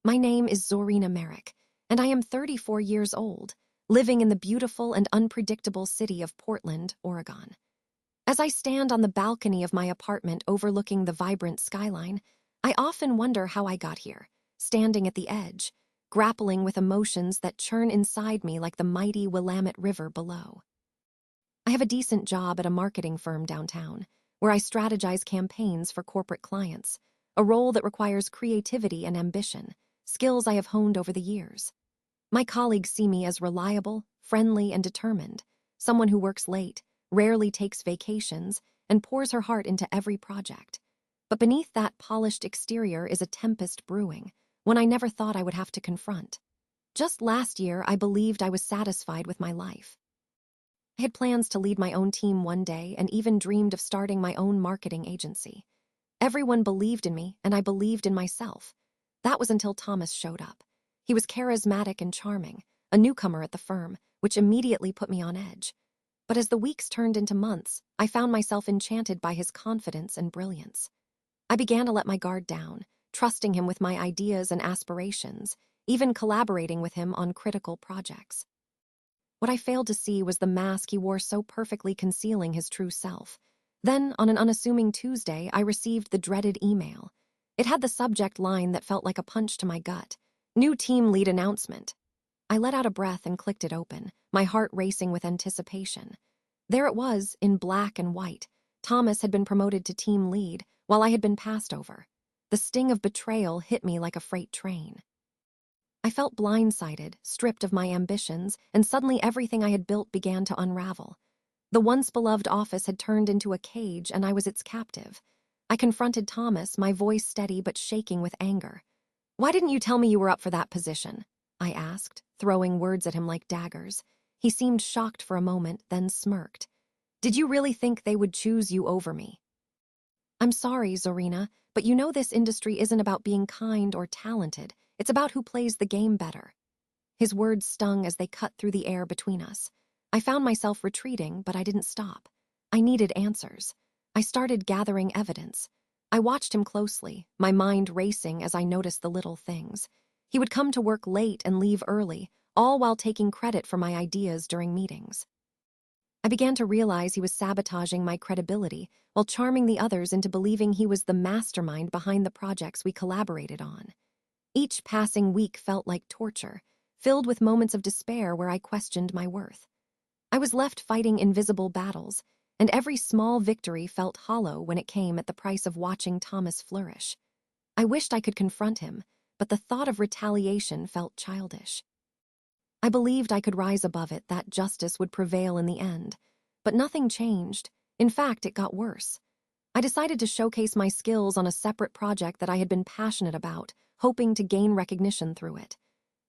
My name is Zorina Merrick, and I am 34 years old, living in the beautiful and unpredictable city of Portland, Oregon. As I stand on the balcony of my apartment overlooking the vibrant skyline, I often wonder how I got here, standing at the edge, grappling with emotions that churn inside me like the mighty Willamette River below. I have a decent job at a marketing firm downtown, where I strategize campaigns for corporate clients, a role that requires creativity and ambition, skills I have honed over the years. My colleagues see me as reliable, friendly, and determined, someone who works late, rarely takes vacations, and pours her heart into every project. But beneath that polished exterior is a tempest brewing, one I never thought I would have to confront. Just last year, I believed I was satisfied with my life. I had plans to lead my own team one day and even dreamed of starting my own marketing agency. Everyone believed in me, and I believed in myself. That was until Thomas showed up. He was charismatic and charming, a newcomer at the firm, which immediately put me on edge. But as the weeks turned into months, I found myself enchanted by his confidence and brilliance. I began to let my guard down, trusting him with my ideas and aspirations, even collaborating with him on critical projects. What I failed to see was the mask he wore so perfectly concealing his true self. Then, on an unassuming Tuesday, I received the dreaded email. It had the subject line that felt like a punch to my gut. New team lead announcement. I let out a breath and clicked it open, my heart racing with anticipation. There it was, in black and white. Thomas had been promoted to team lead, while I had been passed over. The sting of betrayal hit me like a freight train. I felt blindsided, stripped of my ambitions, and suddenly everything I had built began to unravel. The once beloved office had turned into a cage, and I was its captive. I confronted Thomas, my voice steady but shaking with anger. "Why didn't you tell me you were up for that position?" I asked, throwing words at him like daggers. He seemed shocked for a moment, then smirked. "Did you really think they would choose you over me?" "I'm sorry, Zorina, but you know this industry isn't about being kind or talented. It's about who plays the game better." His words stung as they cut through the air between us. I found myself retreating, but I didn't stop. I needed answers. I started gathering evidence. I watched him closely, my mind racing as I noticed the little things. He would come to work late and leave early, all while taking credit for my ideas during meetings. I began to realize he was sabotaging my credibility while charming the others into believing he was the mastermind behind the projects we collaborated on. Each passing week felt like torture, filled with moments of despair where I questioned my worth. I was left fighting invisible battles, and every small victory felt hollow when it came at the price of watching Thomas flourish. I wished I could confront him, but the thought of retaliation felt childish. I believed I could rise above it, that justice would prevail in the end. But nothing changed. In fact, it got worse. I decided to showcase my skills on a separate project that I had been passionate about, hoping to gain recognition through it.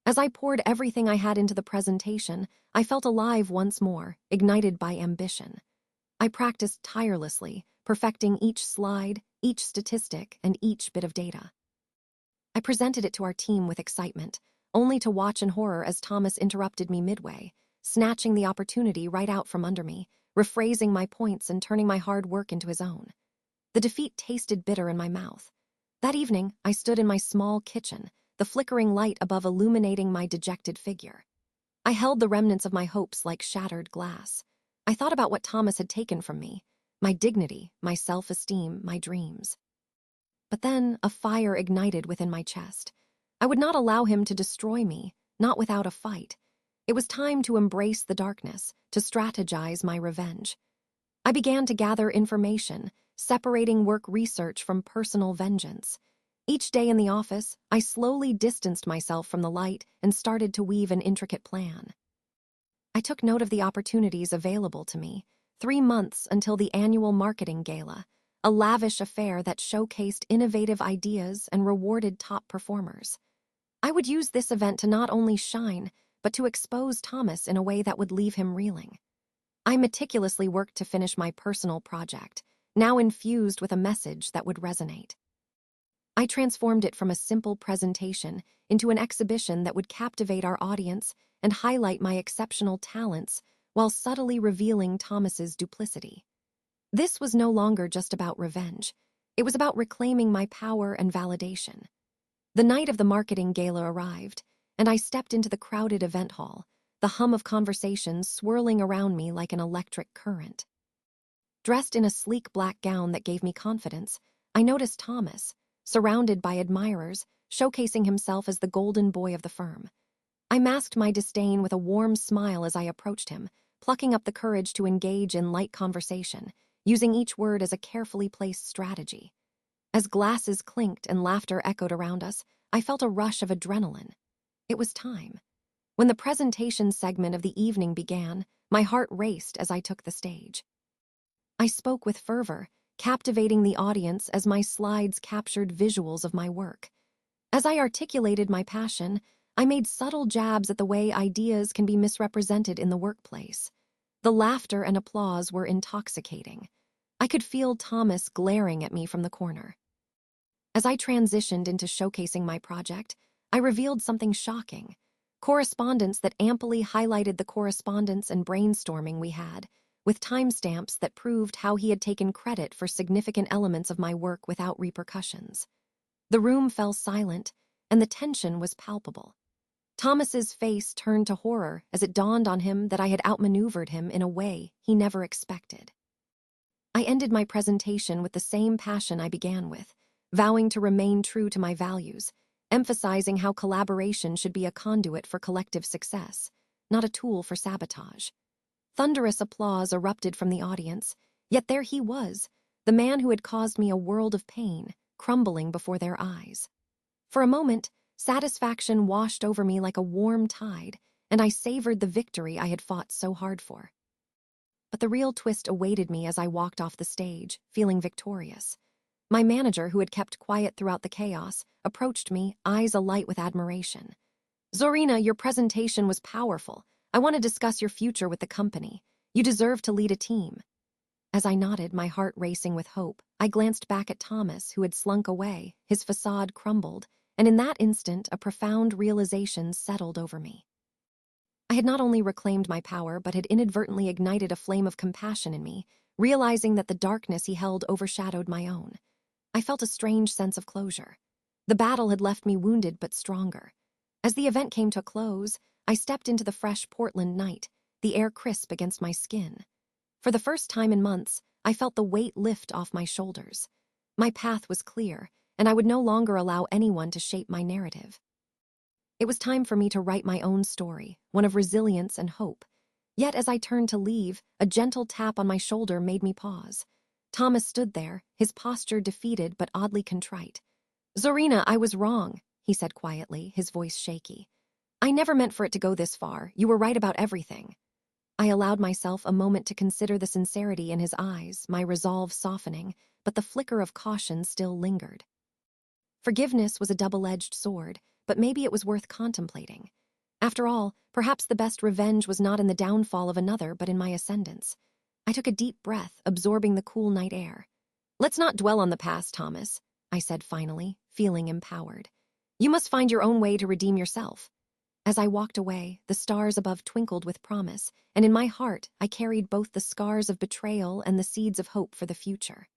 As I poured everything I had into the presentation, I felt alive once more, ignited by ambition. I practiced tirelessly, perfecting each slide, each statistic, and each bit of data. I presented it to our team with excitement, only to watch in horror as Thomas interrupted me midway, snatching the opportunity right out from under me, rephrasing my points and turning my hard work into his own. The defeat tasted bitter in my mouth. That evening, I stood in my small kitchen, the flickering light above illuminating my dejected figure. I held the remnants of my hopes like shattered glass. I thought about what Thomas had taken from me, my dignity, my self-esteem, my dreams. But then a fire ignited within my chest. I would not allow him to destroy me, not without a fight. It was time to embrace the darkness, to strategize my revenge. I began to gather information, separating work research from personal vengeance. Each day in the office, I slowly distanced myself from the light and started to weave an intricate plan. I took note of the opportunities available to me. 3 months until the annual marketing gala, a lavish affair that showcased innovative ideas and rewarded top performers. I would use this event to not only shine, but to expose Thomas in a way that would leave him reeling. I meticulously worked to finish my personal project, now infused with a message that would resonate. I transformed it from a simple presentation into an exhibition that would captivate our audience and highlight my exceptional talents while subtly revealing Thomas's duplicity. This was no longer just about revenge. It was about reclaiming my power and validation. The night of the marketing gala arrived, and I stepped into the crowded event hall, the hum of conversations swirling around me like an electric current. Dressed in a sleek black gown that gave me confidence, I noticed Thomas, surrounded by admirers, showcasing himself as the golden boy of the firm. I masked my disdain with a warm smile as I approached him, plucking up the courage to engage in light conversation, using each word as a carefully placed strategy. As glasses clinked and laughter echoed around us, I felt a rush of adrenaline. It was time. When the presentation segment of the evening began, my heart raced as I took the stage. I spoke with fervor, captivating the audience as my slides captured visuals of my work. As I articulated my passion, I made subtle jabs at the way ideas can be misrepresented in the workplace. The laughter and applause were intoxicating. I could feel Thomas glaring at me from the corner. As I transitioned into showcasing my project, I revealed something shocking: correspondence that amply highlighted the correspondence and brainstorming we had, with timestamps that proved how he had taken credit for significant elements of my work without repercussions. The room fell silent, and the tension was palpable. Thomas's face turned to horror as it dawned on him that I had outmaneuvered him in a way he never expected. I ended my presentation with the same passion I began with, vowing to remain true to my values, emphasizing how collaboration should be a conduit for collective success, not a tool for sabotage. Thunderous applause erupted from the audience, yet there he was, the man who had caused me a world of pain, crumbling before their eyes. For a moment, satisfaction washed over me like a warm tide, and I savored the victory I had fought so hard for. But the real twist awaited me as I walked off the stage, feeling victorious. My manager, who had kept quiet throughout the chaos, approached me, eyes alight with admiration. "Zorina, your presentation was powerful. I want to discuss your future with the company. You deserve to lead a team." As I nodded, my heart racing with hope, I glanced back at Thomas, who had slunk away, his facade crumbled, and in that instant a profound realization settled over me. I had not only reclaimed my power, but had inadvertently ignited a flame of compassion in me, realizing that the darkness he held overshadowed my own. I felt a strange sense of closure. The battle had left me wounded but stronger. As the event came to a close, I stepped into the fresh Portland night, the air crisp against my skin. For the first time in months, I felt the weight lift off my shoulders. My path was clear, and I would no longer allow anyone to shape my narrative. It was time for me to write my own story, one of resilience and hope. Yet as I turned to leave, a gentle tap on my shoulder made me pause. Thomas stood there, his posture defeated but oddly contrite. "Zorina, I was wrong," he said quietly, his voice shaky. "I never meant for it to go this far. You were right about everything." I allowed myself a moment to consider the sincerity in his eyes, my resolve softening, but the flicker of caution still lingered. Forgiveness was a double-edged sword, but maybe it was worth contemplating. After all, perhaps the best revenge was not in the downfall of another, but in my ascendance. I took a deep breath, absorbing the cool night air. "Let's not dwell on the past, Thomas," I said finally, feeling empowered. "You must find your own way to redeem yourself." As I walked away, the stars above twinkled with promise, and in my heart I carried both the scars of betrayal and the seeds of hope for the future.